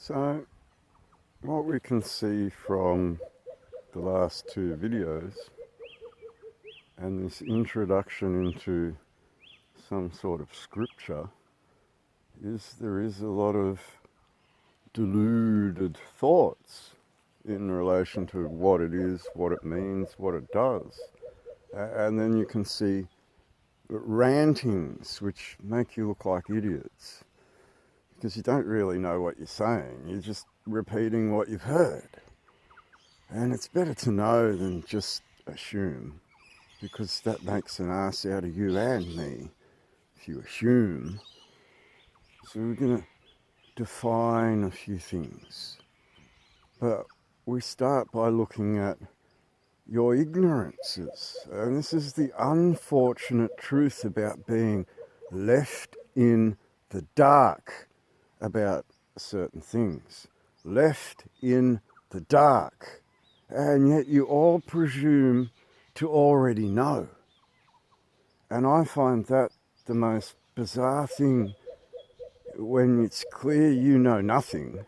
So what we can see from the last two videos and this introduction into some sort of scripture is there is a lot of deluded thoughts in relation to what it is, what it means, what it does. And then you can see rantings which make you look like idiots because you don't really know what you're saying. You're just repeating what you've heard. And it's better to know than just assume, because that makes an ass out of you and me if you assume. So we're going to define a few things. But we start by looking at your ignorances. And this is the unfortunate truth about being left in the dark about certain things. Left in the dark. And yet you all presume to already know. And I find that the most bizarre thing when it's clear you know nothing,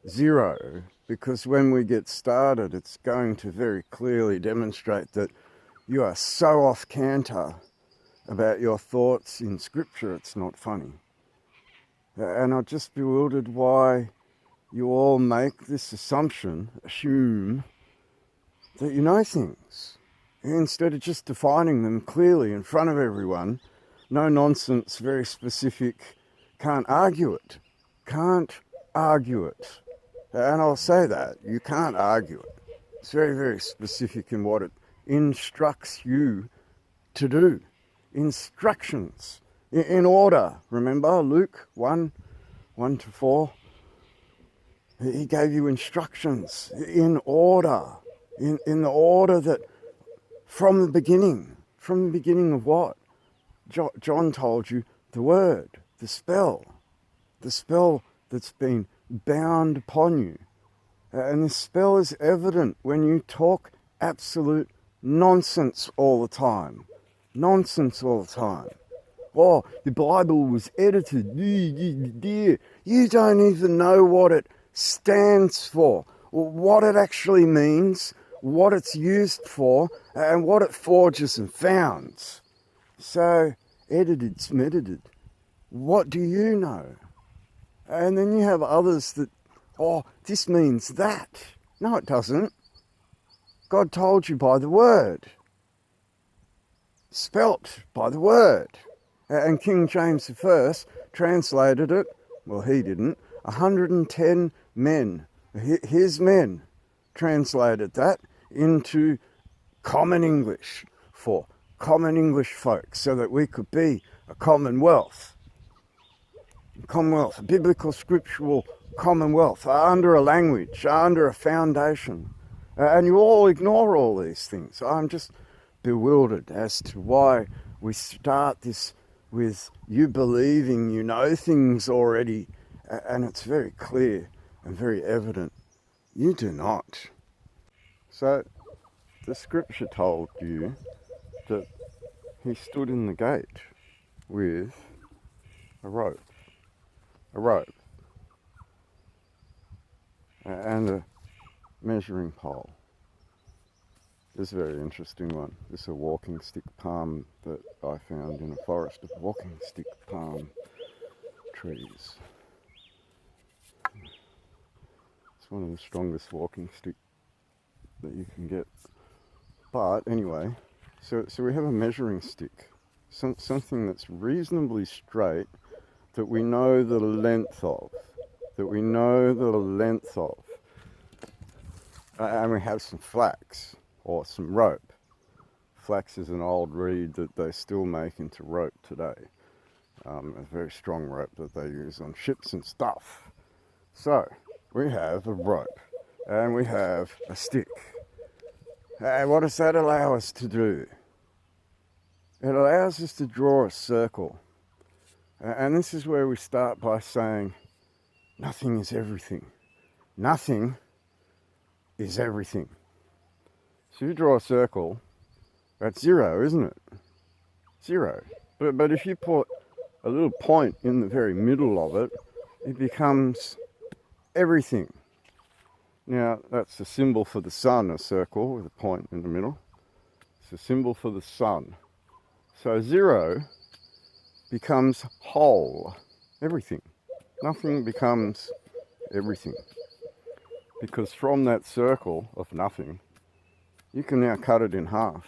zero, because when we get started it's going to very clearly demonstrate that you are so off canter about your thoughts in scripture it's not funny. And I'm just bewildered why you all make this assumption, assume, that you know things, instead of just defining them clearly in front of everyone. No nonsense, very specific, can't argue it. Can't argue it. And I'll say that, you can't argue it. It's very, very specific in what it instructs you to do. Instructions, in order. Remember Luke 1:1-4? He gave you instructions in order. In the order that from the beginning of what? John told you the word, the spell that's been bound upon you. And the spell is evident when you talk absolute nonsense all the time. Nonsense all the time. Oh, the Bible was edited. You don't even know what it stands for, what it actually means, what it's used for, and what it forges and founds. So, edited, smedited. What do you know? And then you have others that, oh, this means that. No, it doesn't. God told you by the word. Spelt by the word. And King James I translated it, well, he didn't, 110 men, his men, translated that into common English for common English folk so that we could be a commonwealth. Commonwealth, a biblical scriptural commonwealth, under a language, under a foundation. And you all ignore all these things. I'm just bewildered as to why we start this with you believing you know things already, and it's very clear and very evident you do not. So the scripture told you that he stood in the gate with a rope and a measuring pole. This is a very interesting one. This is a walking stick palm that I found in a forest of walking stick palm trees. It's one of the strongest walking stick that you can get. But anyway, so we have a measuring stick, something that's reasonably straight, that we know the length of, and we have some flax or some rope. Flax is an old reed that they still make into rope today. A very strong rope that they use on ships and stuff. So we have a rope and we have a stick. And what does that allow us to do? It allows us to draw a circle. And this is where we start by saying, nothing is everything. Nothing is everything. So you draw a circle, that's zero, isn't it? Zero. But if you put a little point in the very middle of it, it becomes everything. Now, that's a symbol for the sun, a circle with a point in the middle. It's a symbol for the sun. So 0 becomes whole, everything. Nothing becomes everything. Because from that circle of nothing, you can now cut it in half.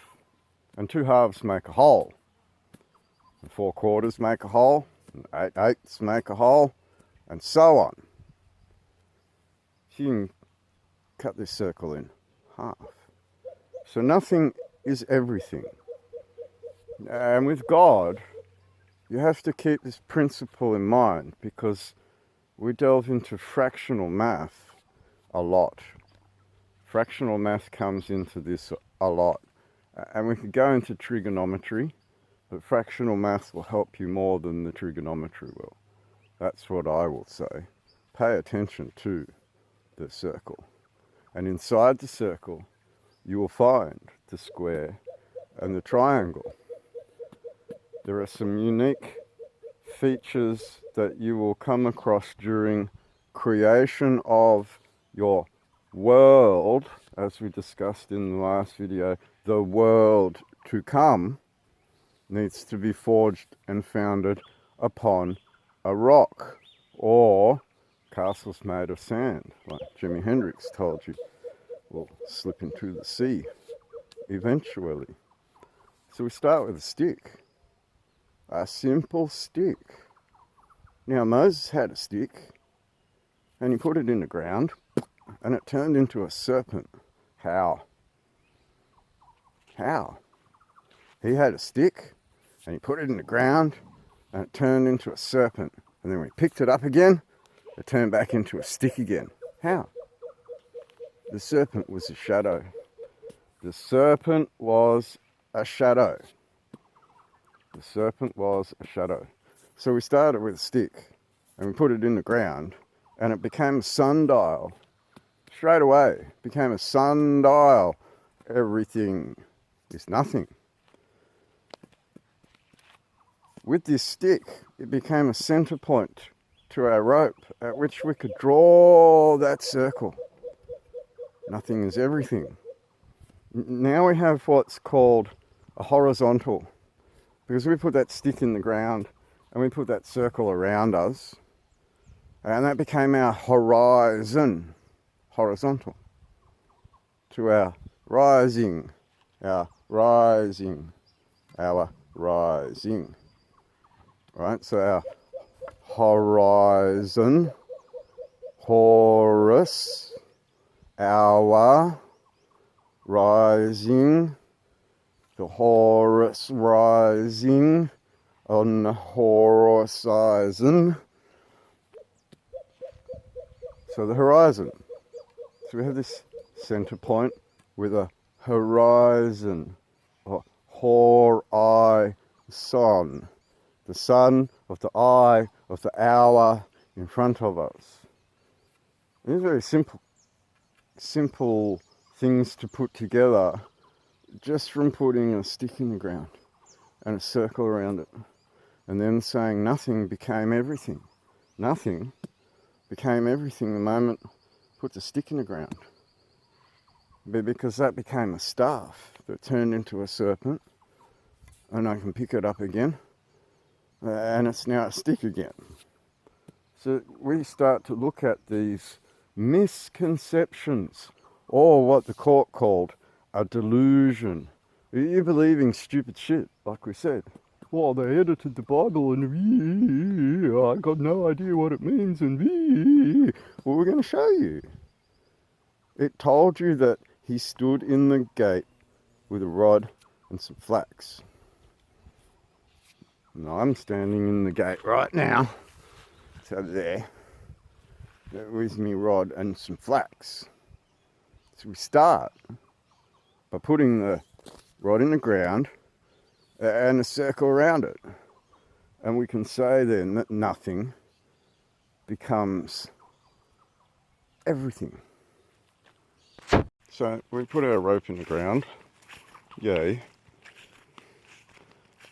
And 2 halves make a whole. And 4 quarters make a whole. And 8 eighths make a whole. And so on. So you can cut this circle in half. So nothing is everything. And with God, you have to keep this principle in mind, because we delve into fractional math a lot. Fractional math comes into this a lot. And we could go into trigonometry, but fractional math will help you more than the trigonometry will. That's what I will say. Pay attention to the circle. And inside the circle, you will find the square and the triangle. There are some unique features that you will come across during creation of your world, as we discussed in the last video. The world to come needs to be forged and founded upon a rock, or castles made of sand, like Jimi Hendrix told you, will slip into the sea eventually. So we start with a stick, a simple stick. Now Moses had a stick, and he put it in the ground, and it turned into a serpent. How? How? He had a stick, and he put it in the ground, and it turned into a serpent. And then when he picked it up again, it turned back into a stick again. How? The serpent was a shadow. The serpent was a shadow. The serpent was a shadow. So we started with a stick, and we put it in the ground, and it became a sundial. Straight away, it became a sundial. Everything is nothing. With this stick, it became a center point to our rope at which we could draw that circle. Nothing is everything. Now we have what's called a horizontal, because we put that stick in the ground and we put that circle around us, and that became our horizon, horizontal, to our rising, our rising, our rising. Right, so our horizon, Horus, our rising, the Horus rising on the horizon. So the horizon. So we have this center point with a horizon, or horizon. The sun of the eye of the hour in front of us. These are very simple things to put together just from putting a stick in the ground and a circle around it, and then saying nothing became everything. Nothing became everything the moment I put the stick in the ground. But because that became a staff that turned into a serpent, and I can pick it up again, and it's now a stick again. So we start to look at these misconceptions, or what the court called a delusion. You're believing stupid shit, like we said. Well, they edited the Bible and I got no idea what it means, and well, we're going to show you. It told you that he stood in the gate with a rod and some flax. And I'm standing in the gate right now. It's over there. With me rod and some flax. So we start by putting the rod in the ground and a circle around it. And we can say then that nothing becomes everything. So we put our rope in the ground. Yay.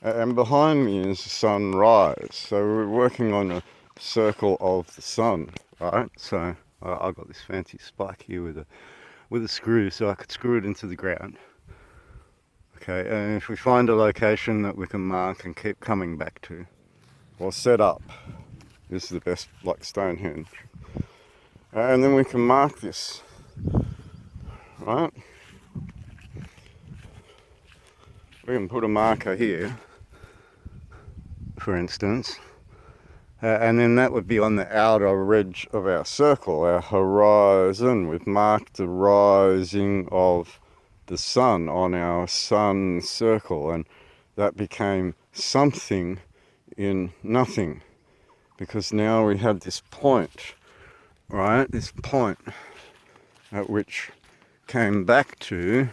And behind me is the sunrise. So we're working on a circle of the sun, right? So I've got this fancy spike here with a screw, so I could screw it into the ground. Okay, and if we find a location that we can mark and keep coming back to, or set up, this is the best, like Stonehenge. And then we can mark this, right? We can put a marker here, for instance, and then that would be on the outer edge of our circle, our horizon. We've marked the rising of the sun on our sun circle, and that became something in nothing, because now we have this point, right? This point at which came back to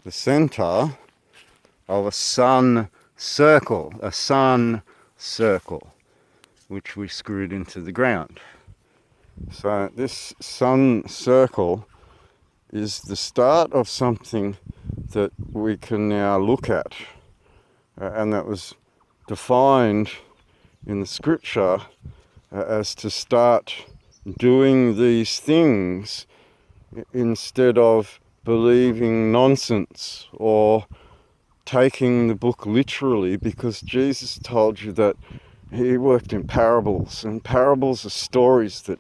the center of a sun circle, which we screwed into the ground. So this sun circle is the start of something that we can now look at, and that was defined in the scripture as to start doing these things instead of believing nonsense or taking the book literally, because Jesus told you that he worked in parables, and parables are stories that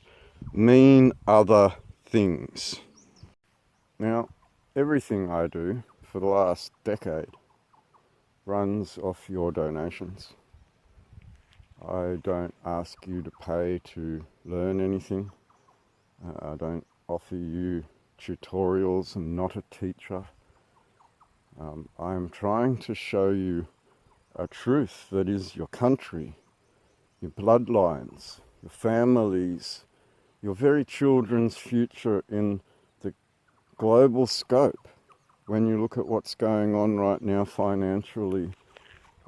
mean other things. Now, everything I do for the last decade runs off your donations. I don't ask you to pay to learn anything. I don't offer you tutorials. I'm not a teacher. I'm trying to show you a truth that is your country, your bloodlines, your families, your very children's future in the global scope. When you look at what's going on right now financially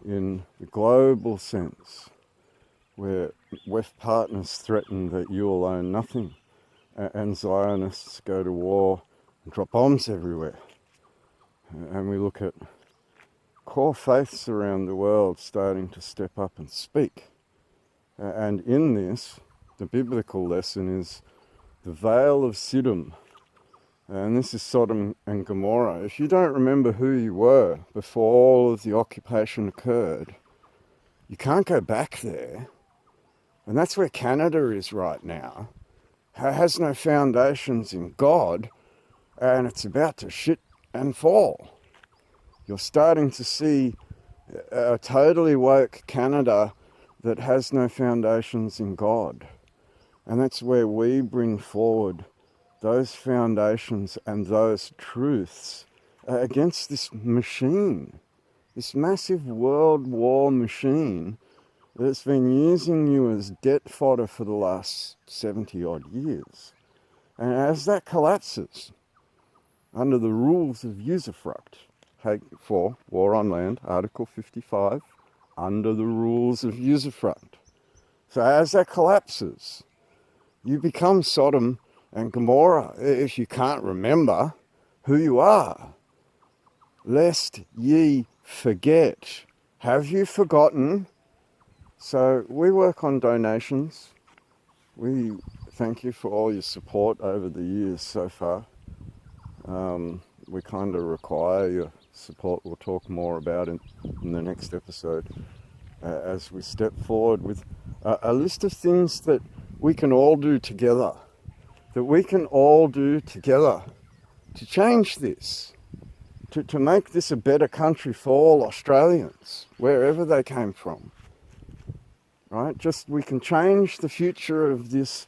in the global sense, where WEF partners threaten that you will own nothing, and Zionists go to war and drop bombs everywhere. And we look at core faiths around the world starting to step up and speak. And in this, the biblical lesson is the Vale of Siddim. And this is Sodom and Gomorrah. If you don't remember who you were before all of the occupation occurred, you can't go back there. And that's where Canada is right now. It has no foundations in God, and it's about to shit and fall. You're starting to see a totally woke Canada that has no foundations in God. And that's where we bring forward those foundations and those truths against this machine, this massive world war machine that's been using you as debt fodder for the last 70 odd years. And as that collapses, under the rules of usufruct, for War on Land, Article 55, under the rules of usufruct. So as that collapses, you become Sodom and Gomorrah if you can't remember who you are. Lest ye forget. Have you forgotten? So we work on donations. We thank you for all your support over the years so far. We kind of require your support. We'll talk more about it in the next episode as we step forward with a list of things that we can all do together, to change this, to make this a better country for all Australians, wherever they came from. Right? Just we can change the future of this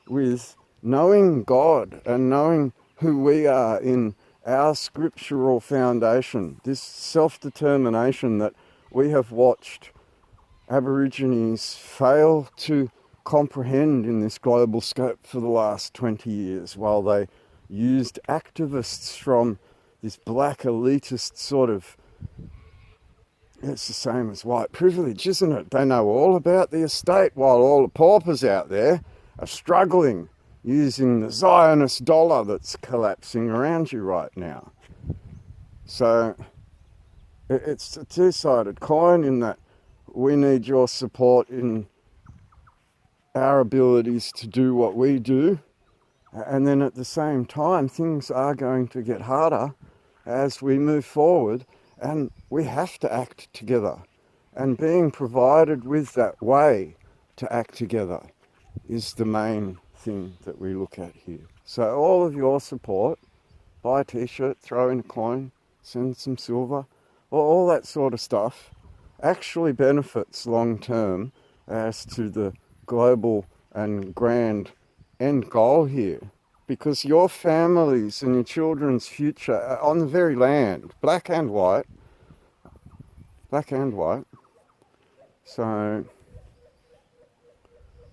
with knowing God and knowing who we are in our scriptural foundation, this self-determination that we have watched Aborigines fail to comprehend in this global scope for the last 20 years, while they used activists from this black elitist sort of, it's the same as white privilege, isn't it? They know all about the estate while all the paupers out there are struggling using the Zionist dollar that's collapsing around you right now. So it's a two-sided coin in that we need your support in our abilities to do what we do. And then at the same time, things are going to get harder as we move forward, and we have to act together. And being provided with that way to act together is the main thing that we look at here. So all of your support, buy a t-shirt, throw in a coin, send some silver, all that sort of stuff actually benefits long term as to the global and grand end goal here. Because your families and your children's future are on the very land, black and white. So, a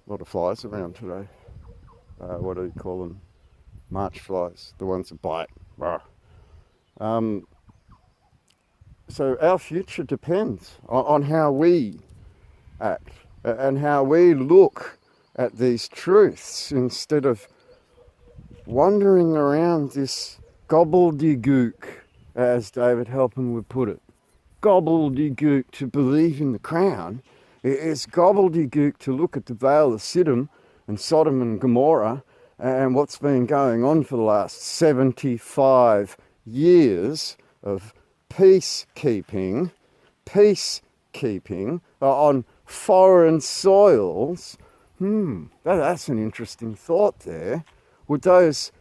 lot of flies around today. What do you call them? March flies, the ones that bite. So our future depends on how we act and how we look at these truths instead of wandering around this gobbledygook, as David Helpin would put it. Gobbledygook to believe in the crown is gobbledygook to look at the Vale of Siddim and Sodom and Gomorrah and what's been going on for the last 75 years of peacekeeping on foreign soils. That's an interesting thought there. Would those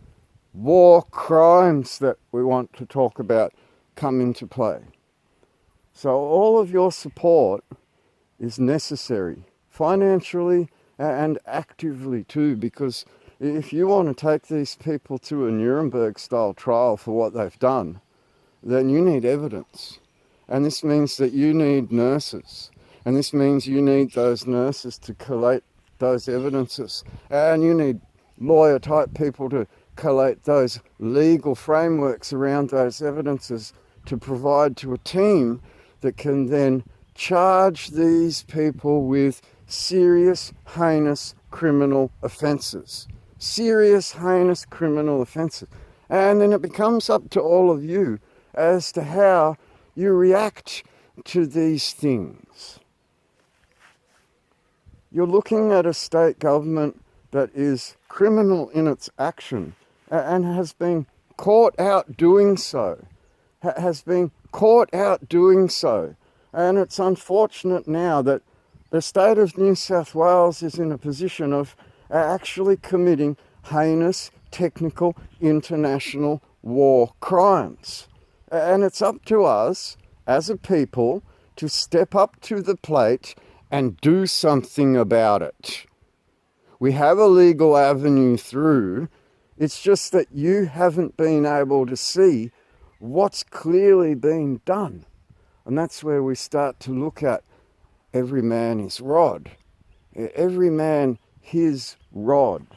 war crimes that we want to talk about come into play? So all of your support is necessary, financially and actively too, because if you want to take these people to a Nuremberg-style trial for what they've done, then you need evidence. And this means that you need nurses. And this means you need those nurses to collate those evidences. And you need lawyer-type people to collate those legal frameworks around those evidences to provide to a team that can then charge these people with serious, heinous criminal offences. Serious, heinous criminal offences. And then it becomes up to all of you as to how you react to these things. You're looking at a state government that is criminal in its action and has been caught out doing so. And it's unfortunate now that the state of New South Wales is in a position of actually committing heinous, technical, international war crimes. And it's up to us as a people to step up to the plate and do something about it. We have a legal avenue through. It's just that you haven't been able to see what's clearly been done. And that's where we start to look at every man his rod. Every man his rod.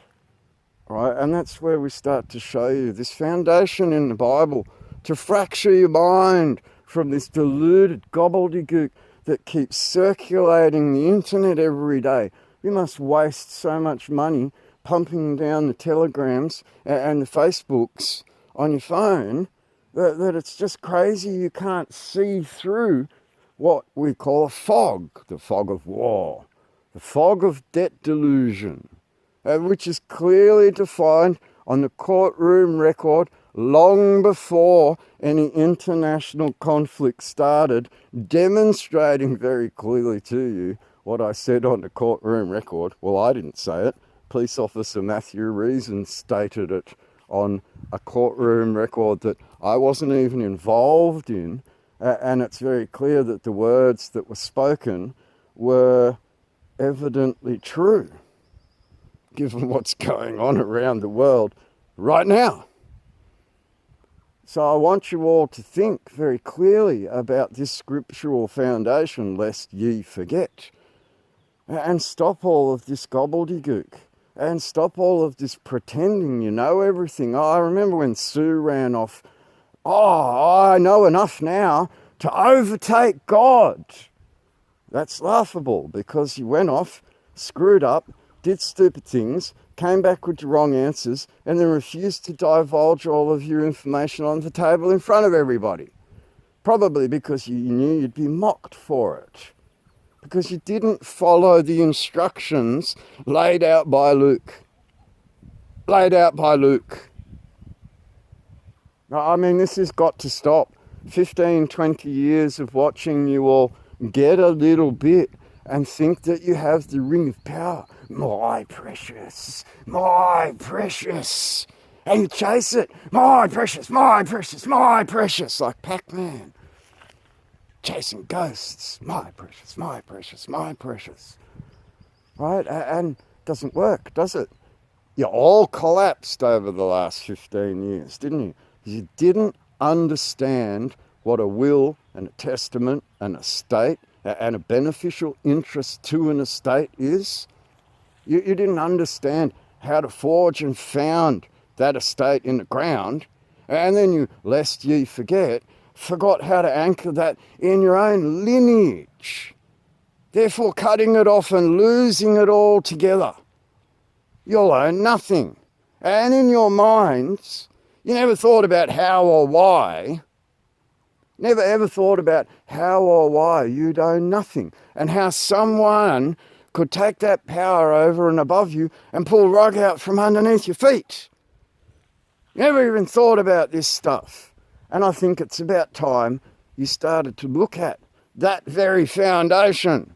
Right? And that's where we start to show you this foundation in the Bible to fracture your mind from this deluded gobbledygook that keeps circulating the internet every day. You must waste so much money pumping down the telegrams and the Facebooks on your phone that it's just crazy. You can't see through what we call a fog, the fog of war, the fog of debt delusion, which is clearly defined on the courtroom record long before any international conflict started, demonstrating very clearly to you what I said on the courtroom record. Well, I didn't say it. Police officer Matthew Reason stated it on a courtroom record that I wasn't even involved in, and it's very clear that the words that were spoken were evidently true, given what's going on around the world right now. So I want you all to think very clearly about this scriptural foundation, lest ye forget. And stop all of this gobbledygook. And stop all of this pretending you know everything. Oh, I remember when Sue ran off, I know enough now to overtake God. That's laughable because he went off, screwed up, did stupid things, came back with the wrong answers, and then refused to divulge all of your information on the table in front of everybody. Probably because you knew you'd be mocked for it. because you didn't follow the instructions laid out by Luke. Laid out by Luke. I mean, this has got to stop. 15, 20 years of watching you all get a little bit and think that you have the ring of power. My precious, my precious. And you chase it. My precious, my precious, my precious. Like Pac-Man. Chasing ghosts. My precious, my precious, my precious. Right? And it doesn't work, does it? You all collapsed over the last 15 years, didn't you? You didn't understand what a will and a testament and a estate and a beneficial interest to an estate is. You didn't understand how to forge and found that estate in the ground. And then you, lest ye forgot how to anchor that in your own lineage. Therefore cutting it off and losing it all together. You'll own nothing. And in your minds, you never thought about how or why. Never ever thought about how or why you'd own nothing. And how someone could take that power over and above you and pull the rug out from underneath your feet. Never even thought about this stuff. And I think it's about time you started to look at that very foundation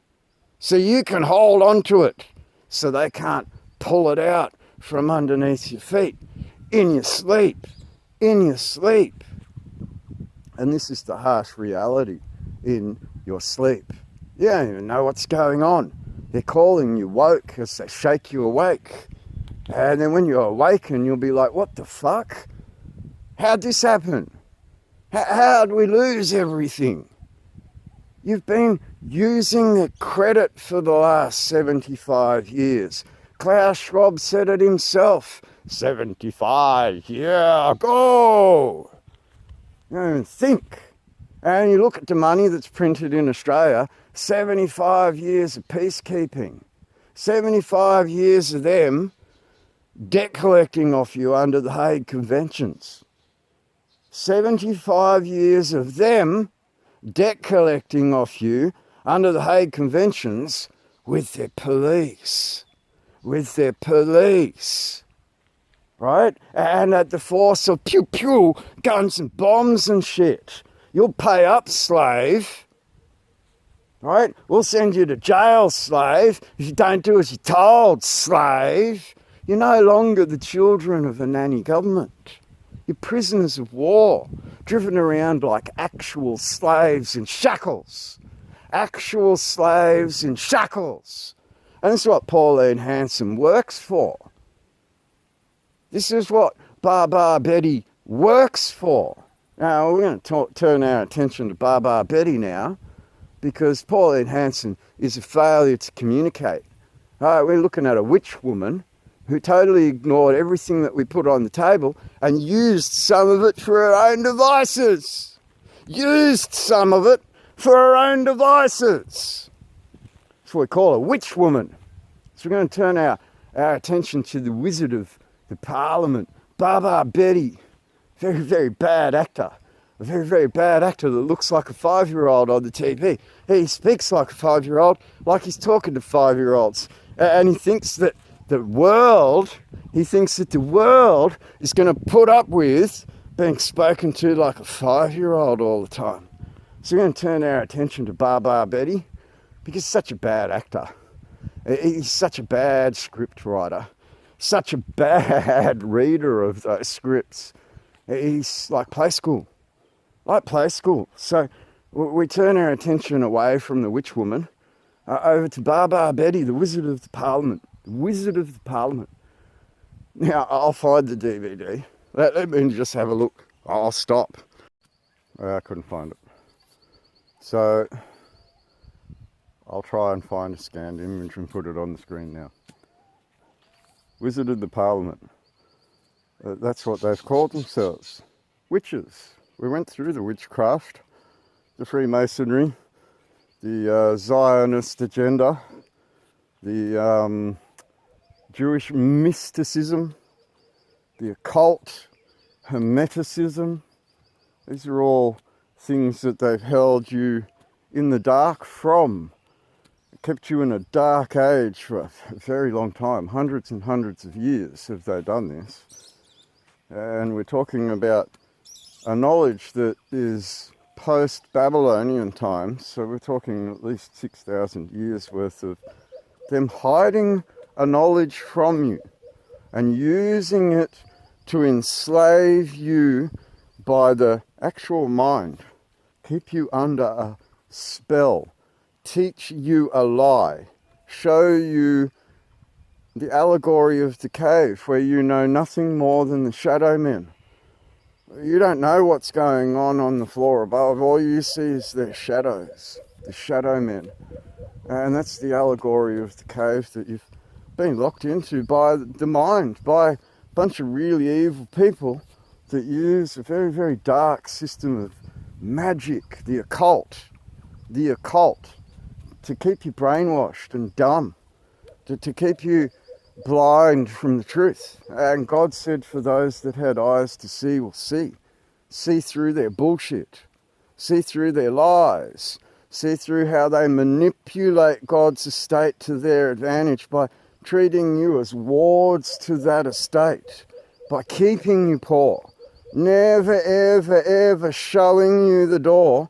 so you can hold on to it so they can't pull it out from underneath your feet in your sleep. In your sleep. And this is the harsh reality in your sleep. You don't even know what's going on. They're calling you woke as they shake you awake. And then when you awaken, you'll be like, what the fuck? How'd this happen? How'd we lose everything? You've been using the credit for the last 75 years. Klaus Schwab said it himself. 75, yeah, go! You don't even think. And you look at the money that's printed in Australia, 75 years of peacekeeping. 75 years of them debt collecting off you under the Hague Conventions. 75 years of them debt collecting off you under the Hague Conventions with their police. With their police. Right? And at the force of pew pew, guns and bombs and shit. You'll pay up, slave. Right? We'll send you to jail, slave. If you don't do as you're told, slave. You're no longer the children of a nanny government. You're prisoners of war, driven around like actual slaves in shackles. Actual slaves in shackles. And this is what Pauline Hanson works for. This is what Baba Betty works for. Now, we're going to turn our attention to Baba Betty now, because Pauline Hanson is a failure to communicate. We're looking at a witch woman who totally ignored everything that we put on the table and used some of it for her own devices. Used some of it for her own devices. That's what we call a witch woman. So we're going to turn our attention to the wizard of the parliament, Baba Betty. Very, very bad actor. A very, very bad actor that looks like a 5-year-old on the TV. He speaks like a 5-year-old, like he's talking to 5-year-olds. And he thinks that the world is going to put up with being spoken to like a 5-year-old all the time. So we're going to turn our attention to Baba Betty because he's such a bad actor. He's such a bad script writer, such a bad reader of those scripts. He's like play school. So we turn our attention away from the witch woman over to Baba Betty, the Wizard of the Parliament. The Wizard of the Parliament. Now, I'll find the DVD. Let me just have a look. I'll stop. I couldn't find it. So, I'll try and find a scanned image and put it on the screen now. Wizard of the Parliament. That's what they've called themselves. Witches. We went through the witchcraft, the Freemasonry, the Zionist agenda, the Jewish mysticism, the occult, Hermeticism. These are all things that they've held you in the dark from kept you in a dark age for a very long time. Hundreds and hundreds of years have they done this. And we're talking about a knowledge that is post-Babylonian times. So we're talking at least 6,000 years worth of them hiding a knowledge from you and using it to enslave you by the actual mind, keep you under a spell, teach you a lie, show you the allegory of the cave where you know nothing more than the shadow men. You don't know what's going on the floor above. All you see is their shadows, the shadow men. And that's the allegory of the cave that you've been locked into by the mind, by a bunch of really evil people that use a very, very dark system of magic, the occult, to keep you brainwashed and dumb, to keep you blind from the truth. And God said for those that had eyes to see will see through their bullshit, see through their lies, see through how they manipulate God's estate to their advantage by treating you as wards to that estate, by keeping you poor, never, ever, ever showing you the door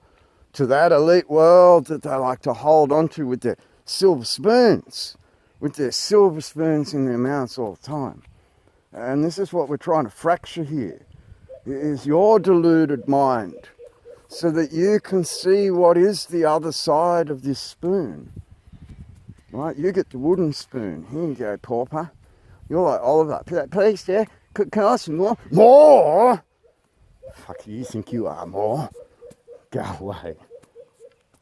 to that elite world that they like to hold on to with their silver spoons, in their mouths all the time. And this is what we're trying to fracture here, is your deluded mind, so that you can see what is the other side of this spoon. Right, you get the wooden spoon. Here you go, pauper. You're like, Oliver, please, yeah, can I have some more? More? Fuck, you think you are more? Go away.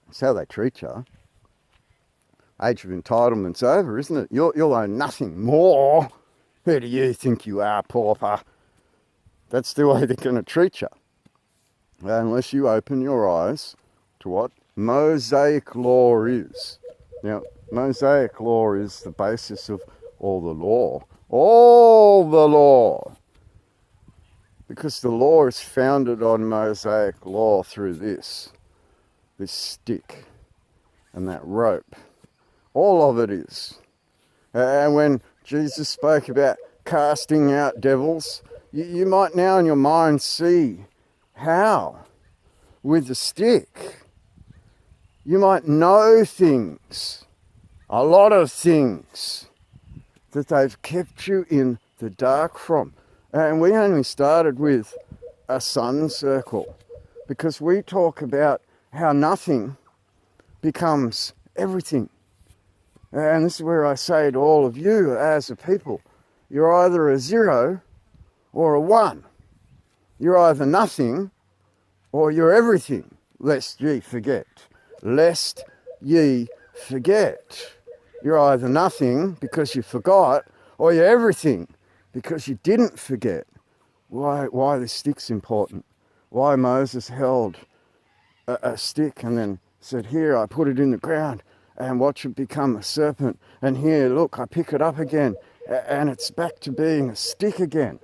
That's how they treat you. Age of entitlement's over, isn't it? You'll own nothing more. Who do you think you are, pauper? That's the way they're going to treat you. Unless you open your eyes to what Mosaic law is. Now, Mosaic law is the basis of all the law. All the law. Because the law is founded on Mosaic law through this stick and that rope. All of it is. And when Jesus spoke about casting out devils, you might now in your mind see how. With the stick. You might know things, a lot of things, that they've kept you in the dark from. And we only started with a sun circle, because we talk about how nothing becomes everything. And this is where I say to all of you as a people, you're either a 0 or a 1. You're either nothing or you're everything, lest ye forget. Lest ye forget. You're either nothing because you forgot, or you're everything because you didn't forget. Why the stick's important. Why Moses held a stick and then said, here, I put it in the ground and watch it become a serpent. And here, look, I pick it up again and it's back to being a stick again.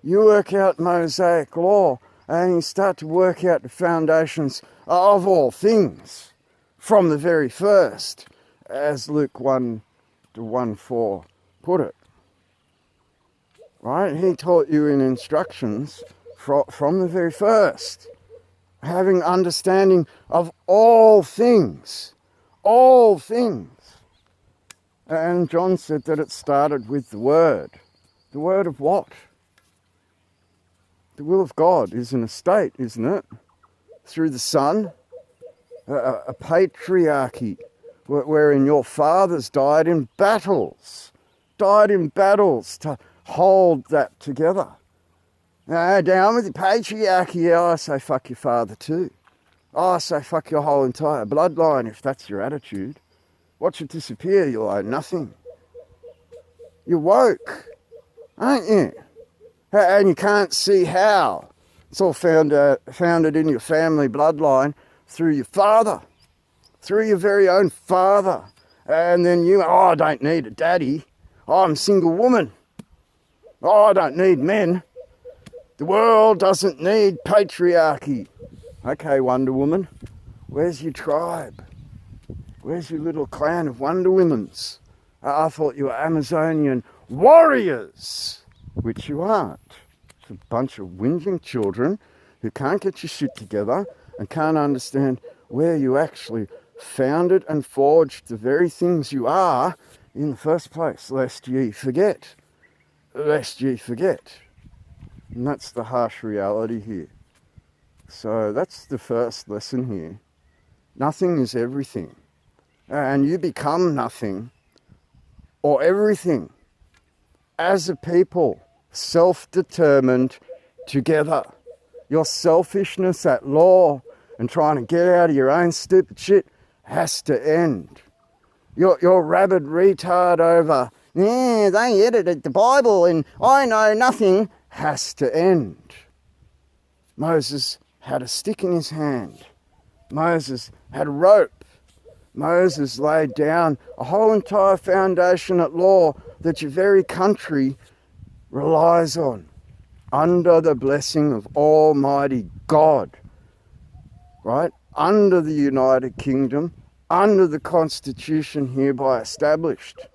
You work out Mosaic law and you start to work out the foundations of all things from the very first, as Luke 1:1-4 put it. Right? He taught you in instructions from the very first, having understanding of all things. All things. And John said that it started with the Word. The Word of what? The will of God is an estate, isn't it? Through the Son, a patriarchy, wherein your fathers died in battles to hold that together. Down with the patriarchy. I say fuck your father too. I say fuck your whole entire bloodline if that's your attitude. Watch it disappear, you'll own nothing. You're woke, aren't you? And you can't see how. It's all founded in your family bloodline through your father, through your very own father. And then you, I don't need a daddy. I'm a single woman. I don't need men. The world doesn't need patriarchy. Okay, Wonder Woman, where's your tribe? Where's your little clan of Wonder Womens? I thought you were Amazonian warriors, which you aren't. It's a bunch of whinging children who can't get your shit together and can't understand where you actually founded and forged the very things you are in the first place, lest ye forget. Lest ye forget. And that's the harsh reality here. So that's the first lesson here. Nothing is everything. And you become nothing or everything as a people, self-determined together. Your selfishness at law and trying to get out of your own stupid shit has to end. Your rabid retard over, yeah, they edited the Bible and I know nothing, has to end. Moses had a stick in his hand. Moses had a rope. Moses laid down a whole entire foundation at law that your very country relies on, under the blessing of Almighty God, right? Under the United Kingdom, under the Constitution hereby established,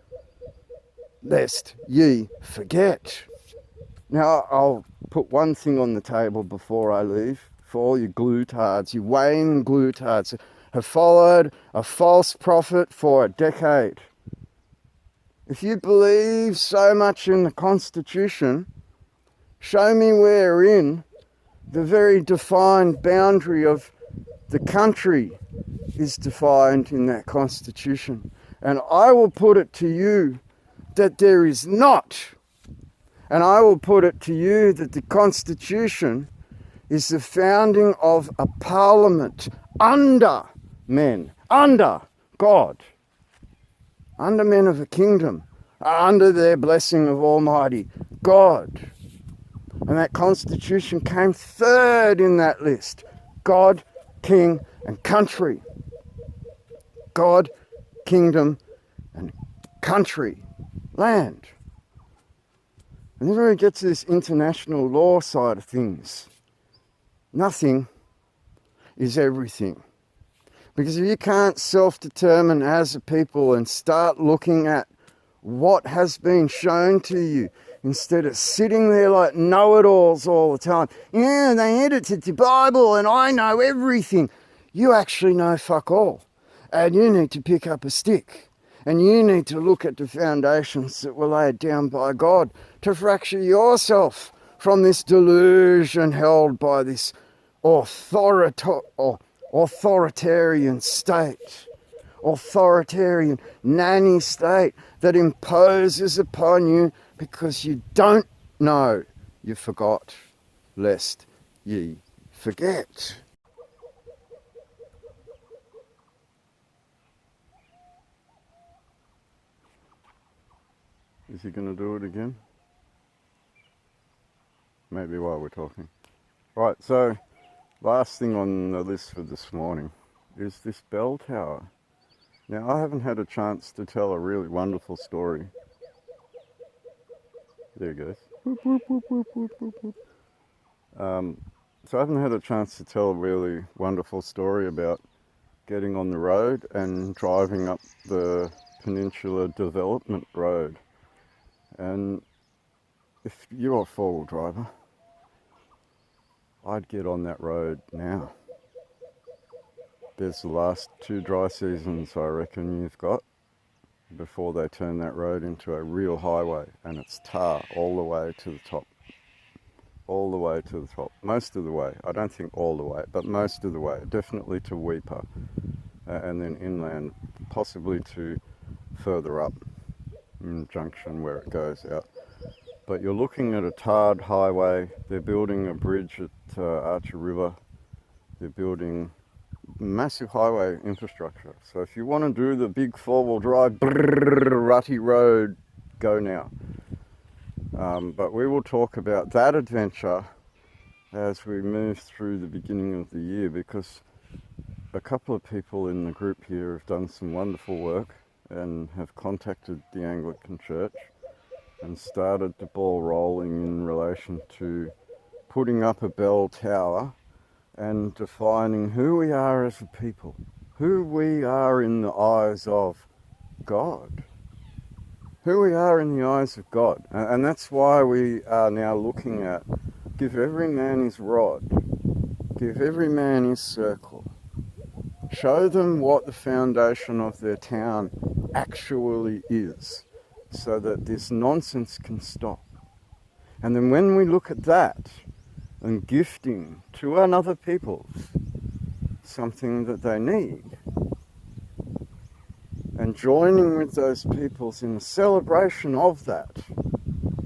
lest ye forget. Now, I'll put one thing on the table before I leave. For all you glue-tards, you Wayne glue-tards, have followed a false prophet for a decade. If you believe so much in the Constitution, show me wherein the very defined boundary of the country is defined in that Constitution. And I will put it to you that there is not. And I will put it to you that the Constitution is the founding of a parliament under men, under God, under men of a kingdom, under their blessing of Almighty God. And that Constitution came third in that list. God, King and country. God, kingdom and country, land. And then when we get to this international law side of things, nothing is everything. Because if you can't self-determine as a people and start looking at what has been shown to you, instead of sitting there like know-it-alls all the time, yeah, they edited the Bible and I know everything. You actually know fuck all. And you need to pick up a stick. And you need to look at the foundations that were laid down by God to fracture yourself from this delusion held by this authoritarian state, authoritarian nanny state that imposes upon you because you don't know you forgot, lest ye forget. Is he going to do it again? Maybe while we're talking. Right, so last thing on the list for this morning is this bell tower. Now, I haven't had a chance to tell a really wonderful story. There it goes. Boop, boop, boop, boop, boop, boop, boop. So I haven't had a chance to tell a really wonderful story about getting on the road and driving up the Peninsula Development Road. And if you're a four-wheel driver, I'd get on that road now. There's the last 2 dry seasons I reckon you've got before they turn that road into a real highway, and it's tar all the way to the top. All the way to the top. Most of the way. I don't think all the way, but most of the way. Definitely to Weipa, and then inland, possibly to further up in Junction where it goes out. But you're looking at a tarred highway. They're building a bridge at Archer River. They're building massive highway infrastructure. So if you want to do the big 4-wheel drive rutty road, go now. But we will talk about that adventure as we move through the beginning of the year, because a couple of people in the group here have done some wonderful work and have contacted the Anglican Church and started the ball rolling in relation to putting up a bell tower and defining who we are as a people. who we are in the eyes of God. Who we are in the eyes of God. And that's why we are now looking at give every man his rod, give every man his circle. Show them what the foundation of their town actually is, so that this nonsense can stop. And then when we look at that and gifting to another people something that they need, and joining with those peoples in the celebration of that,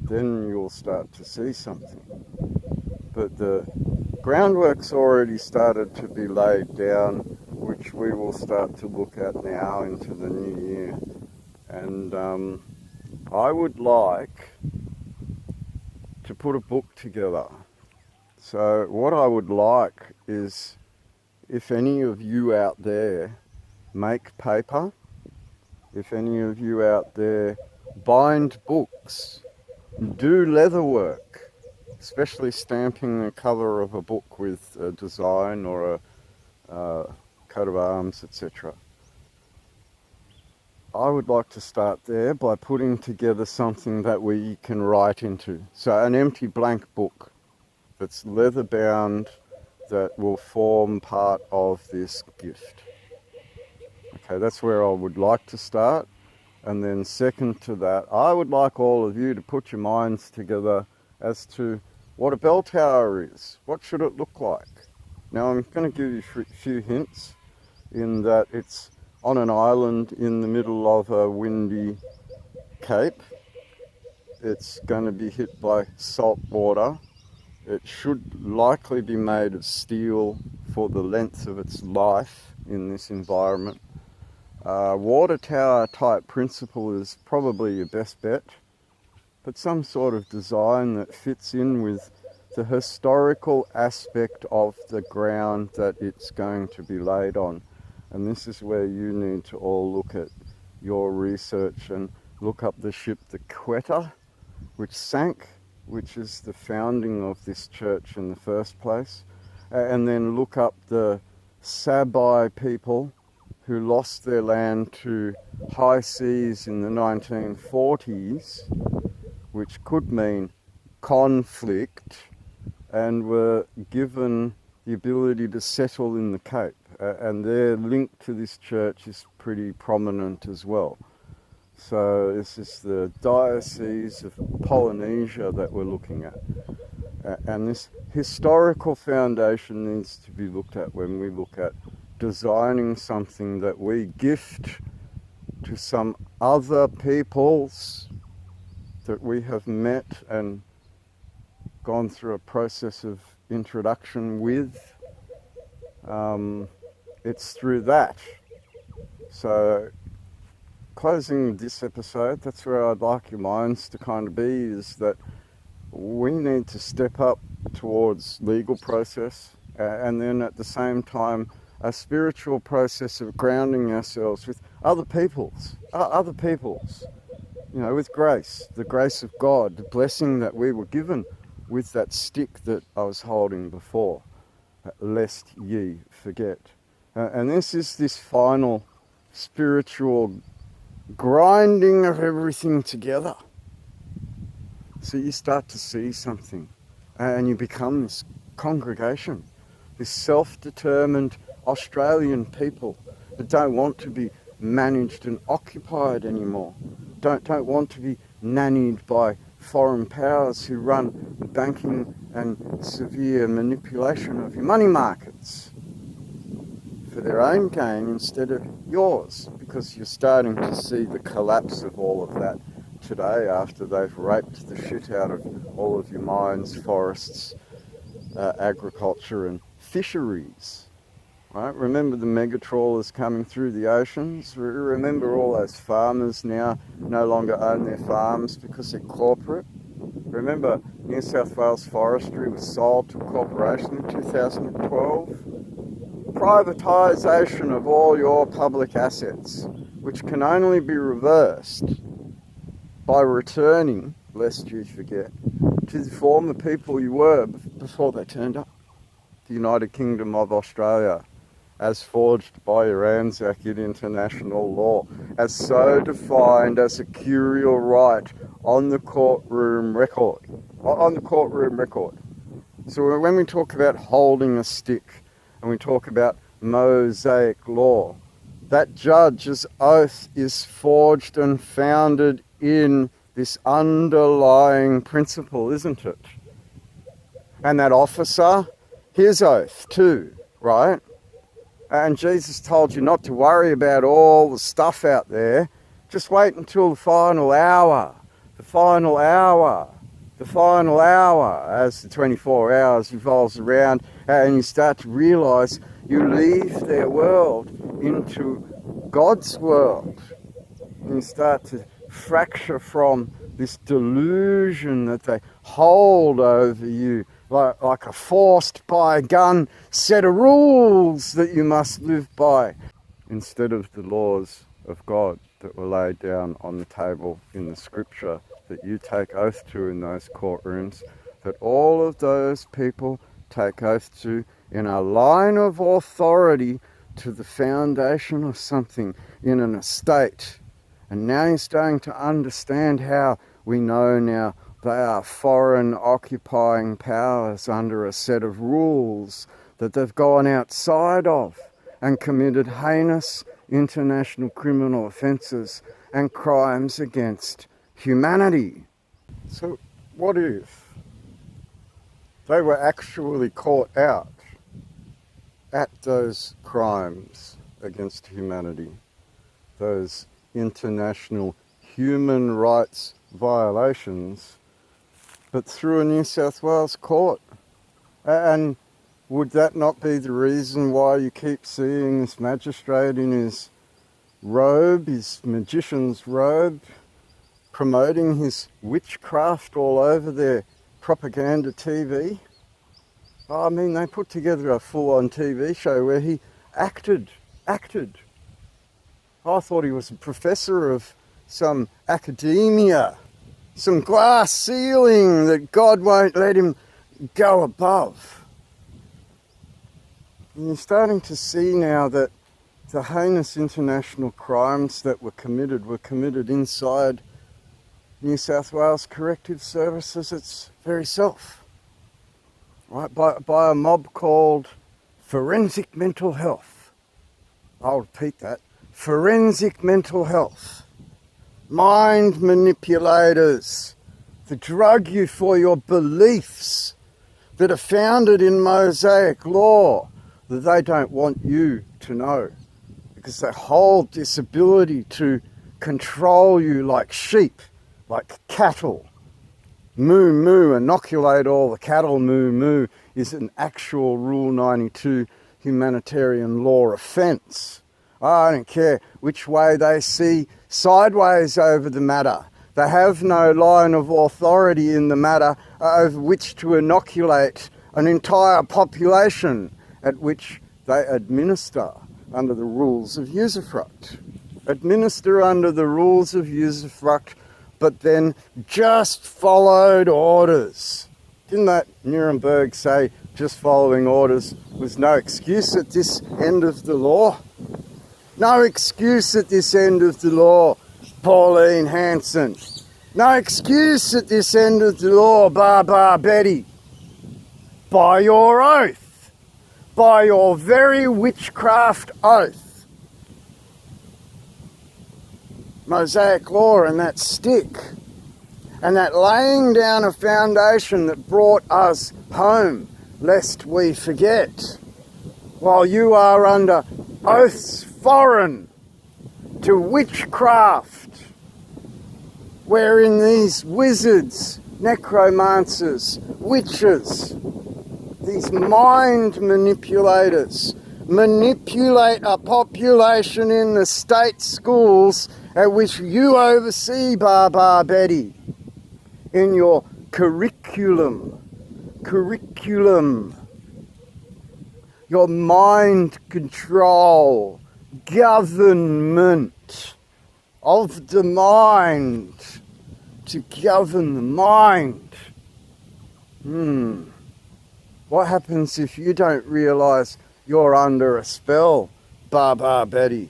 then you'll start to see something. But the groundwork's already started to be laid down, which we will start to look at now into the new year. And I would like to put a book together. So what I would like is, if any of you out there make paper, if any of you out there bind books, do leather work, especially stamping the cover of a book with a design or a coat of arms, etc. I would like to start there by putting together something that we can write into. So an empty blank book that's leather bound, that will form part of this gift. Okay, that's where I would like to start. And then second to that, I would like all of you to put your minds together as to what a bell tower is. What should it look like? Now I'm going to give you a few hints, in that it's on an island in the middle of a windy cape. It's going to be hit by salt water. It should likely be made of steel for the length of its life in this environment. Water tower type principle is probably your best bet, but some sort of design that fits in with the historical aspect of the ground that it's going to be laid on. And this is where you need to all look at your research and look up the ship, the Quetta, which sank, which is the founding of this church in the first place, and then look up the Sabai people who lost their land to high seas in the 1940s, which could mean conflict, and were given the ability to settle in the Cape. And their link to this church is pretty prominent as well. So this is the Diocese of Polynesia that we're looking at. And this historical foundation needs to be looked at when we look at designing something that we gift to some other peoples that we have met and gone through a process of introduction with. It's through that. So closing this episode, that's where I'd like your minds to kind of be, is that we need to step up towards legal process, and then at the same time a spiritual process of grounding ourselves with other peoples, you know, with grace, the grace of God, the blessing that we were given with that stick that I was holding before, lest ye forget. And this is this final spiritual grinding of everything together. So you start to see something, and you become this congregation, this self-determined Australian people that don't want to be managed and occupied anymore, don't want to be nannied by foreign powers who run banking and severe manipulation of your money markets for their own gain instead of yours, because you're starting to see the collapse of all of that today after they've raped the shit out of all of your mines, forests, agriculture and fisheries. Right? Remember the mega trawlers coming through the oceans? Remember all those farmers now no longer own their farms because they're corporate? Remember New South Wales Forestry was sold to a corporation in 2012? Privatisation of all your public assets, which can only be reversed by returning, lest you forget, to the former people you were before they turned up. The United Kingdom of Australia as forged by your Anzac in international law, as so defined as a curial right on the courtroom record. On the courtroom record. So when we talk about holding a stick and we talk about Mosaic law, that judge's oath is forged and founded in this underlying principle, isn't it? And that officer, his oath too, right? And Jesus told you not to worry about all the stuff out there. Just wait until the final hour, the final hour, the final hour, as the 24 hours revolves around, and you start to realize you leave their world into God's world. And you start to fracture from this delusion that they hold over you, like a forced by a gun set of rules that you must live by, instead of the laws of God that were laid down on the table in the scripture that you take oath to in those courtrooms, that all of those people take oath to in a line of authority to the foundation of something in an estate. And now you're starting to understand how we know now they are foreign occupying powers under a set of rules that they've gone outside of and committed heinous international criminal offences and crimes against humanity. So what if they were actually caught out at those crimes against humanity, those international human rights violations, but through a New South Wales court? And would that not be the reason why you keep seeing this magistrate in his robe, his magician's robe, promoting his witchcraft all over their propaganda TV? I mean, they put together a full-on TV show where he acted. I thought he was a professor of some academia, some glass ceiling that God won't let him go above. And you're starting to see now that the heinous international crimes that were committed inside New South Wales Corrective Services, its very self, right? By a mob called Forensic Mental Health. I'll repeat that. Forensic Mental Health. Mind manipulators that drug you for your beliefs that are founded in Mosaic law that they don't want you to know, because they hold this ability to control you like sheep, like cattle. Moo moo, inoculate all the cattle, moo moo, is an actual Rule 92 humanitarian law offence. I don't care which way they see sideways over the matter. They have no line of authority in the matter over which to inoculate an entire population at which they administer under the rules of usufruct. Administer under the rules of usufruct, but then just followed orders. Didn't that Nuremberg say just following orders was no excuse at this end of the law? No excuse at this end of the law, Pauline Hanson. No excuse at this end of the law, Barbara Betty. By your oath, by your very witchcraft oath, Mosaic law and that stick, and that laying down a foundation that brought us home, lest we forget, while you are under oaths foreign to witchcraft, wherein these wizards, necromancers, witches, these mind manipulators manipulate a population in the state schools at which you oversee, Barbara Betty, in your curriculum, your mind control, government of the mind, to govern the mind. What happens if you don't realise you're under a spell, Baba Betty?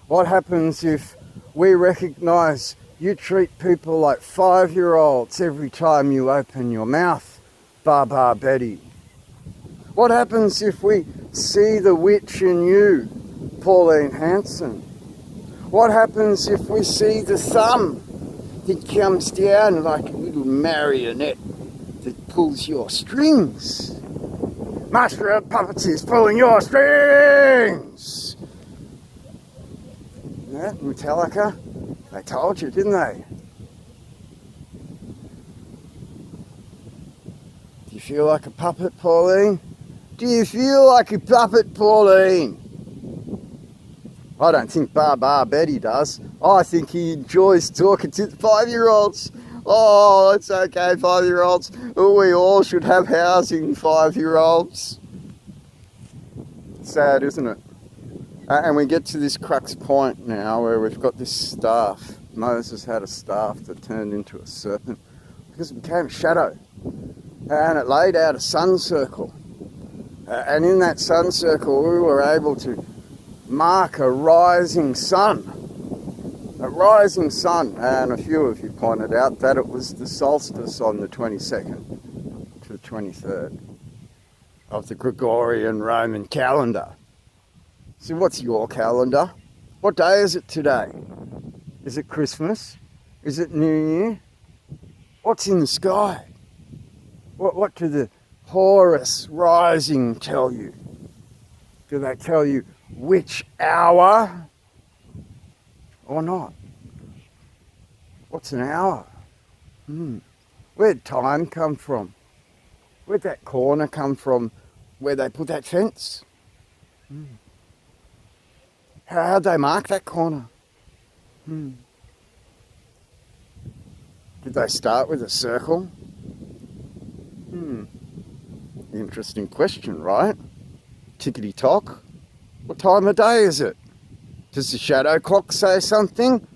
What happens if we recognise you treat people like 5-year-olds every time you open your mouth, Baba Betty? What happens if we see the witch in you, Pauline Hanson? What happens if we see the thumb that comes down like a little marionette that pulls your strings? Master of Puppets is pulling your strings! Yeah, Metallica, they told you, didn't they? Do you feel like a puppet, Pauline? Do you feel like a puppet, Pauline? I don't think Baba Betty does. I think he enjoys talking to the 5-year-olds. Oh, it's okay, 5-year-olds. We all should have housing, 5-year-olds. Sad, isn't it? And we get to this crux point now where we've got this staff. Moses had a staff that turned into a serpent because it became a shadow. And it laid out a sun circle. And in that sun circle, we were able to mark a rising sun. A rising sun. And a few of you pointed out that it was the solstice on the 22nd to the 23rd of the Gregorian Roman calendar. So what's your calendar? What day is it today? Is it Christmas? Is it New Year? What's in the sky? What do the Horus rising tell you? Do they tell you which hour or not? What's an hour? Where'd time come from? Where'd that corner come from where they put that fence? How'd they mark that corner? Did they start with a circle? Interesting question, right? Tickety-tock. What time of day is it? Does the shadow clock say something?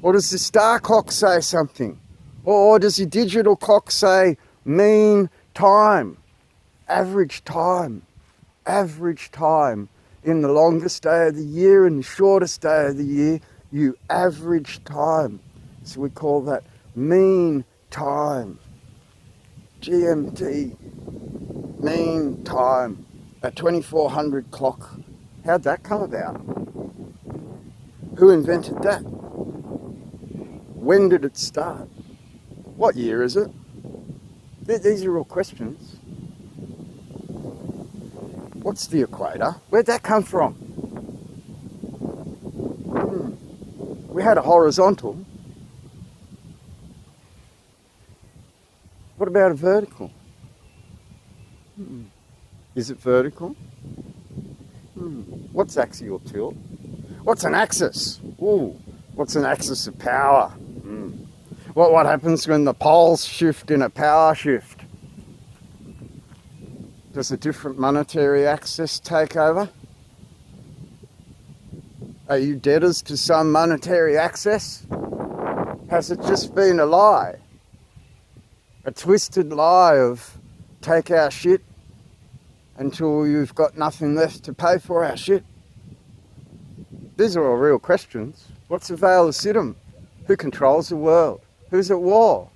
Or does the star clock say something? Or does the digital clock say mean time? Average time. Average time. In the longest day of the year and the shortest day of the year, you average time. So we call that mean time. GMT. Mean time. A 2400 clock. How'd that come about? Who invented that? When did it start? What year is it? These are all questions. What's the equator? Where'd that come from? We had a horizontal. What about a vertical? Is it vertical? What's axial tilt? What's an axis? What's an axis of power? What happens when the poles shift in a power shift? Does a different monetary axis take over? Are you debtors to some monetary access? Has it just been a lie? A twisted lie of take our shit until you've got nothing left to pay for our shit? These are all real questions. What's the veil of Siddim? Who controls the world? Who's at war?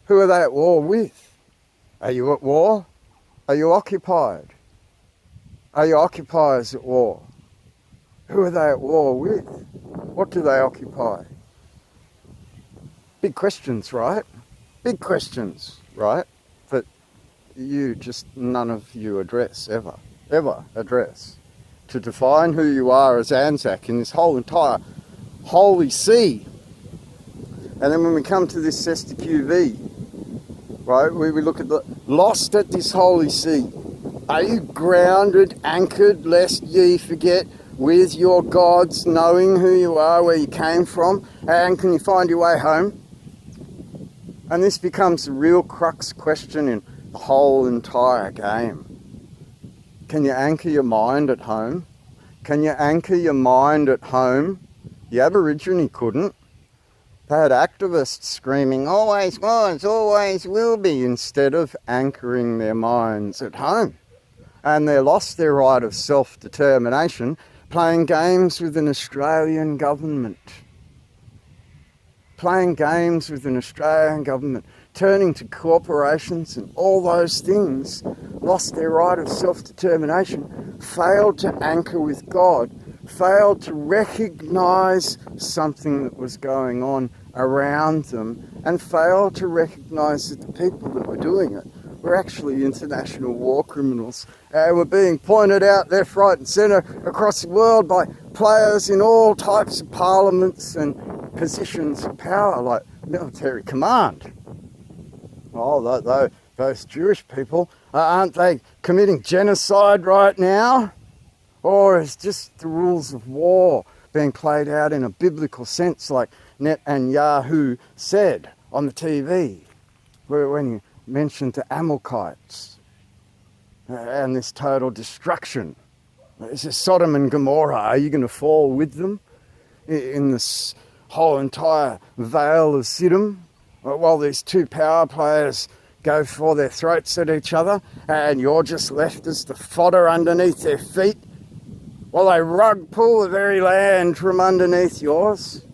Who are they at war with? Are you at war? Are you occupied? Are your occupiers at war? Who are they at war with? What do they occupy? Big questions, right? Big questions, right? That none of you address ever address. To define who you are as Anzac in this whole entire holy sea. And then when we come to this Sesta QV, right, we look at the lost at this holy sea. Are you grounded, anchored, lest ye forget, with your gods, knowing who you are, where you came from, and can you find your way home? And this becomes the real crux question in the whole entire game. Can you anchor your mind at home? Can you anchor your mind at home? The Aborigine couldn't. They had activists screaming, always was, always will be, instead of anchoring their minds at home. and they lost their right of self-determination playing games with an Australian government. Playing games with an Australian government, turning to corporations and all those things, lost their right of self-determination, failed to anchor with God, failed to recognise something that was going on around them, and failed to recognise that the people that were doing it were actually international war criminals. Were being pointed out left, right and centre across the world by players in all types of parliaments and positions of power, like military command. Oh, those Jewish people, aren't they committing genocide right now? Or is just the rules of war being played out in a biblical sense, like Netanyahu said on the TV, when he mentioned the Amalekites and this total destruction? Is this Sodom and Gomorrah? Are you going to fall with them in this whole entire Vale of Siddim, while these two power players go for their throats at each other, and you're just left as the fodder underneath their feet, while they rug pull the very land from underneath yours?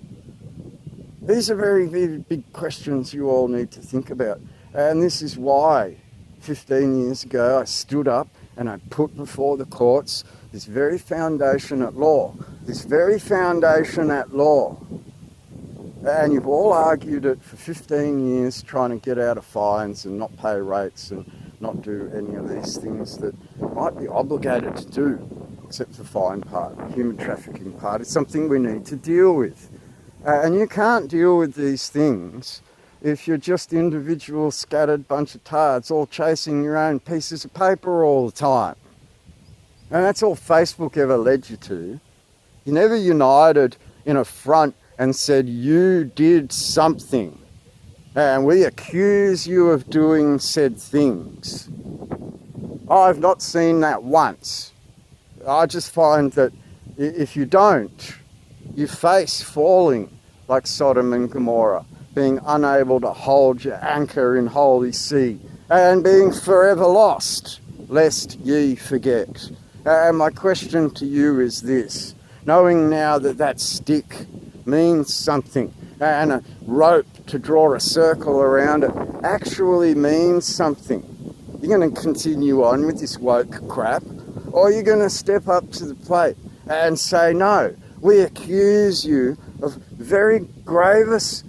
These are very, very big questions you all need to think about. And this is why 15 years ago I stood up and I put before the courts this very foundation at law. This very foundation at law. And you've all argued it for 15 years, trying to get out of fines and not pay rates and not do any of these things that might be obligated to do, except the fine part, the human trafficking part. It's something we need to deal with. And you can't deal with these things if you're just individual scattered bunch of tards all chasing your own pieces of paper all the time. And that's all Facebook ever led you to. You never united in a front and said, you did something, and we accuse you of doing said things. I've not seen that once. I just find that if you don't, you face falling like Sodom and Gomorrah, being unable to hold your anchor in holy sea, and being forever lost, lest ye forget. And my question to you is this: knowing now that that stick means something, and a rope to draw a circle around it actually means something, you're going to continue on with this woke crap, or you're going to step up to the plate and say, no, we accuse you of very gravest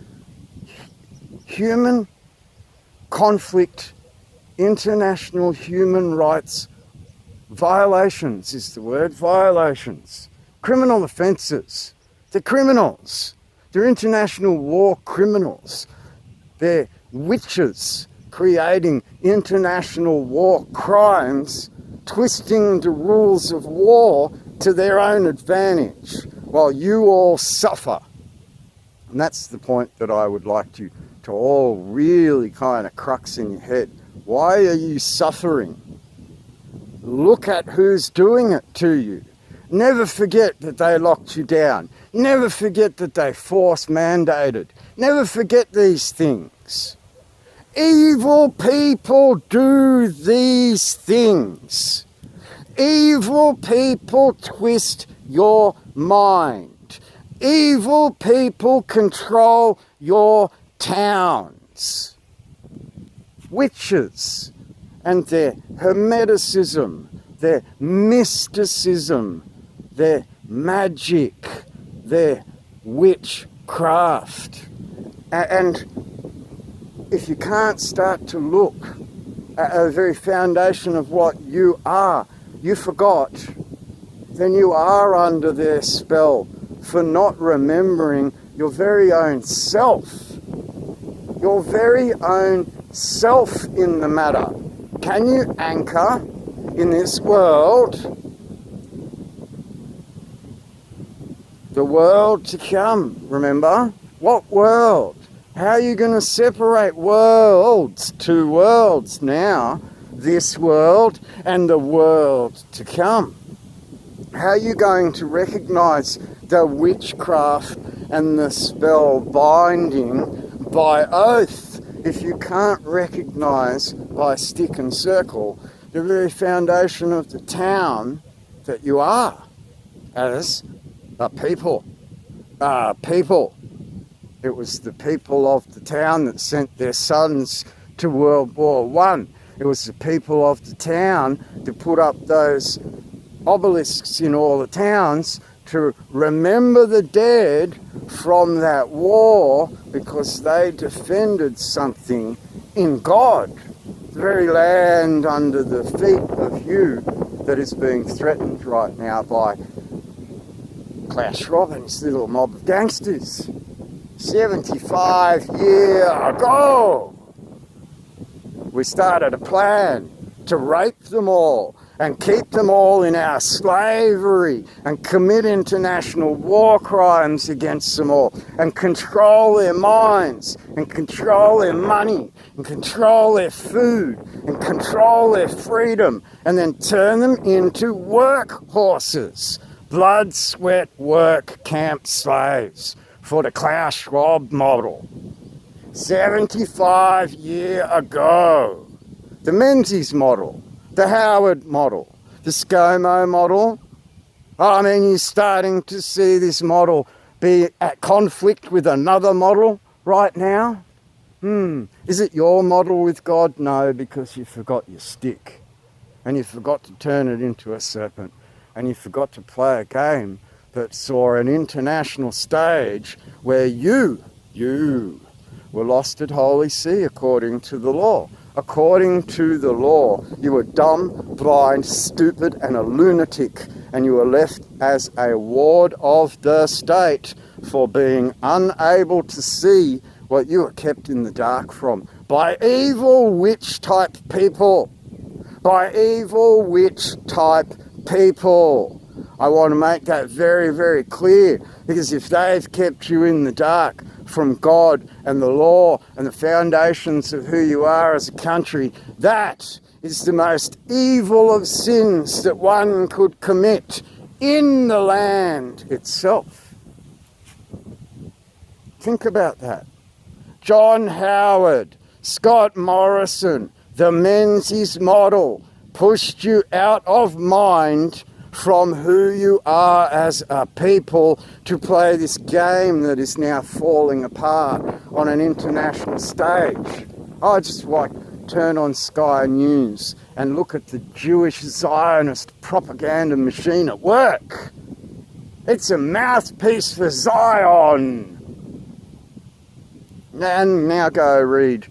human conflict, international human rights violations is the word, violations, criminal offences. They're criminals. They're international war criminals. They're witches creating international war crimes, twisting the rules of war to their own advantage, while you all suffer. And that's the point that I would like you to all really kind of crux in your head. Why are you suffering? Look at who's doing it to you. Never forget that they locked you down. Never forget that they force mandated. Never forget these things. Evil people do these things. Evil people twist your mind. Evil people control your towns. Witches and their hermeticism, their mysticism, their magic, their witchcraft. And if you can't start to look at the very foundation of what you are, you forgot, then you are under their spell for not remembering your very own self. Your very own self in the matter. Can you anchor in this world the world to come? Remember? What world? How are you going to separate worlds? Two worlds now. This world and the world to come. How are you going to recognise the witchcraft and the spell binding by oath if you can't recognise by stick and circle the very foundation of the town that you are as a people. People. It was the people of the town that sent their sons to World War One. It was the people of the town to put up those obelisks in all the towns to remember the dead from that war, because they defended something in God, the very land under the feet of you that is being threatened right now by Klaus Schwab and his little mob of gangsters. 75 years ago, we started a plan to rape them all and keep them all in our slavery and commit international war crimes against them all and control their minds and control their money and control their food and control their freedom, and then turn them into work horses, blood, sweat, work camp slaves for the Klaus Schwab model. 75 years ago. The Menzies model, the Howard model, the ScoMo model. I mean, you're starting to see this model be at conflict with another model right now. Is it your model with God? No, because you forgot your stick. And you forgot to turn it into a serpent. And you forgot to play a game that saw an international stage where you were lost at Holy See according to the law. According to the law, you were dumb, blind, stupid, and a lunatic, and you were left as a ward of the state for being unable to see what you were kept in the dark from by evil witch-type people. By evil witch-type people. I want to make that very, very clear, because if they've kept you in the dark from God and the law and the foundations of who you are as a country, that is the most evil of sins that one could commit in the land itself. Think about that. John Howard, Scott Morrison, the Menzies model pushed you out of mind from who you are as a people to play this game that is now falling apart on an international stage. I just like turn on Sky News and look at the Jewish Zionist propaganda machine at work. It's a mouthpiece for Zion. And now go read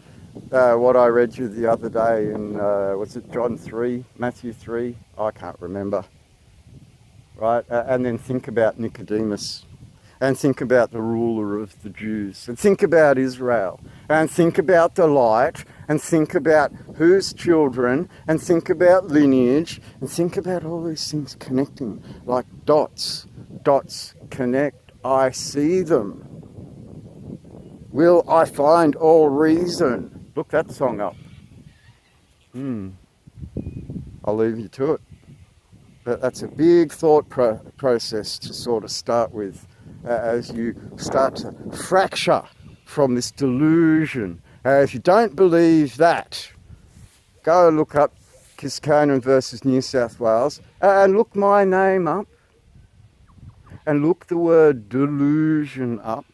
what I read you the other day in, was it John 3, Matthew 3? I can't remember. Right, and then think about Nicodemus, and think about the ruler of the Jews, and think about Israel, and think about the light, and think about whose children, and think about lineage, and think about all these things connecting, like dots. Dots connect, I see them. Will I find all reason? Look that song up. I'll leave you to it. But that's a big thought process to sort of start with as you start to fracture from this delusion. If you don't believe that, go look up Kisconan versus New South Wales and look my name up and look the word delusion up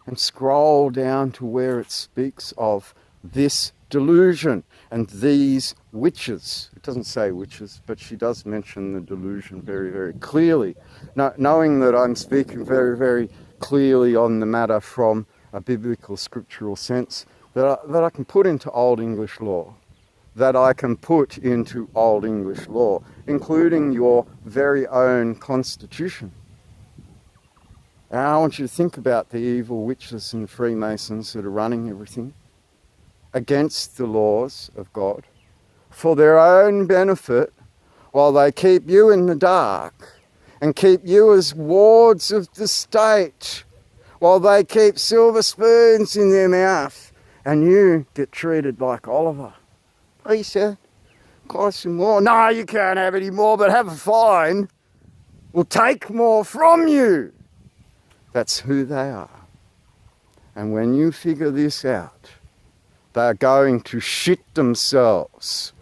and scroll down to where it speaks of this delusion and these witches. It doesn't say witches, but she does mention the delusion very, very clearly. Knowing that I'm speaking very, very clearly on the matter from a biblical scriptural sense, that I can put into Old English law, including your very own constitution. And I want you to think about the evil witches and Freemasons that are running everything against the laws of God for their own benefit, while they keep you in the dark and keep you as wards of the state, while they keep silver spoons in their mouth and you get treated like Oliver. Please, sir, cost some more. No, you can't have any more, but have a fine. We'll take more from you. That's who they are. And when you figure this out, they're going to shit themselves